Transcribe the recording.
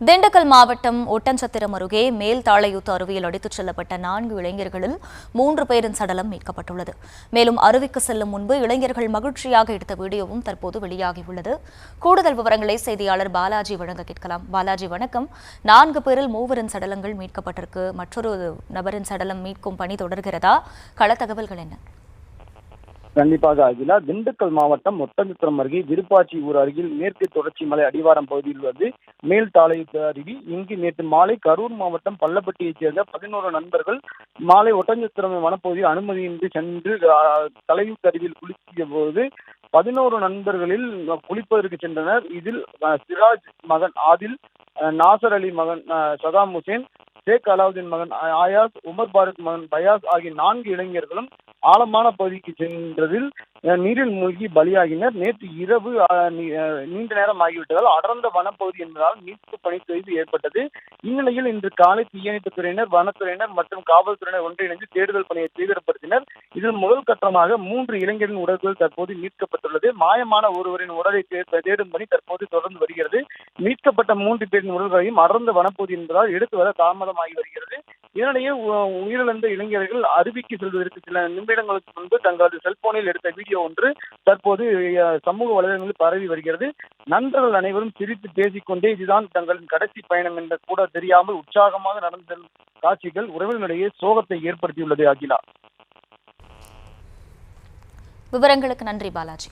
திண்டுக்கல் மாவட்டம் ஒட்டன்சத்திரம் அருகே மேல்தாளையூத்து அருவியில் அடித்துச் செல்லப்பட்ட 4 இளைஞர்களில் 3 பேரின் சடலம் மீட்கப்பட்டுள்ளது. மேலும் அருவிக்கு செல்லும் முன்பு இளைஞர்கள் மகிழ்ச்சியாக எடுத்த வீடியோவும் தற்போது வெளியாகியுள்ளது. கூடுதல் விவரங்களை செய்தியாளர் பாலாஜி வழங்க கேட்கலாம். பாலாஜி, வணக்கம். 4 பேரில் 3 சடலங்கள் மீட்கப்பட்டிருக்கு. மற்றொரு நபரின் சடலம் மீட்கும் பணி தொடர்கிறதா? கள தகவல்கள் என்ன? கண்டிப்பாக அகிலா, திண்டுக்கல் மாவட்டம் ஒட்டன்சத்திரம் அருகே விருப்பாச்சி ஊர் அருகில் மேற்கு தொடர்ச்சி மலை அடிவாரம் பகுதியில் உள்ளது மேல்தாளையூத்து அருவி. இங்கு நேற்று மாலை கரூர் மாவட்டம் பள்ளப்பட்டியைச் சேர்ந்த 11 நண்பர்கள் மாலை ஒட்டன்சத்திரம் வனப்பகுதியில் அனுமதியின்றி சென்று தலையூத்து அருவியில் குளித்த போது 11 நண்பர்களில் குளிப்பதற்கு சென்றனர். இதில் சிராஜ் மகன் ஆதில், நாசர் அலி மகன் சதாம் ஹுசேன், ஷேக் அலாவுதீன் மகன் ஆயாஸ், உமர் பாரூக் மகன் பயாஸ் ஆகிய 4 இளைஞர்களும் ஆழமான பகுதிக்கு சென்றதில் நீரில் மூழ்கி பலியாகினர். நேற்று இரவு நீண்ட நேரம் ஆகிவிட்டதால் அடர்ந்த வனப்பகுதி என்பதால் மீட்பு பணி தொய்வு ஏற்பட்டது. இந்நிலையில் இன்று காலை தீயணைப்புத் துறையினர், வனத்துறையினர் மற்றும் காவல்துறையினர் ஒன்றிணைந்து தேடுதல் பணியை தீவிரப்படுத்தினர். இதில் முதல் கட்டமாக 3 இளைஞரின் உடல்கள் தற்போது மீட்கப்பட்டுள்ளது. மாயமான ஒருவரின் உடலை தேடும் பணி தற்போது தொடர்ந்து வருகிறது. மீட்கப்பட்ட 3 பேரின் உடல்களையும் அடர்ந்த வனப்பகுதி என்பதால் எடுத்து வர தாமதமாகி வருகிறது. இதனிடையே உயிரிழந்த இளைஞர்கள் அருவிக்கு செல்வதற்கு சில நிமிடங்களுக்கு முன்பு தங்களது செல்போனில் எடுத்த வீடியோ ஒன்று தற்போது சமூக வலைதளங்களில் பரவி வருகிறது. நண்பர்கள் அனைவரும் சிரித்து பேசிக்கொண்டே இதுதான் தங்களின் கடைசி பயணம் என்று கூட தெரியாமல் உற்சாகமாக நடந்த காட்சிகள் உறவினரிடையே சோகத்தை ஏற்படுத்தியுள்ளது. அகிலா, விவரங்களுக்கு நன்றி பாலாஜி.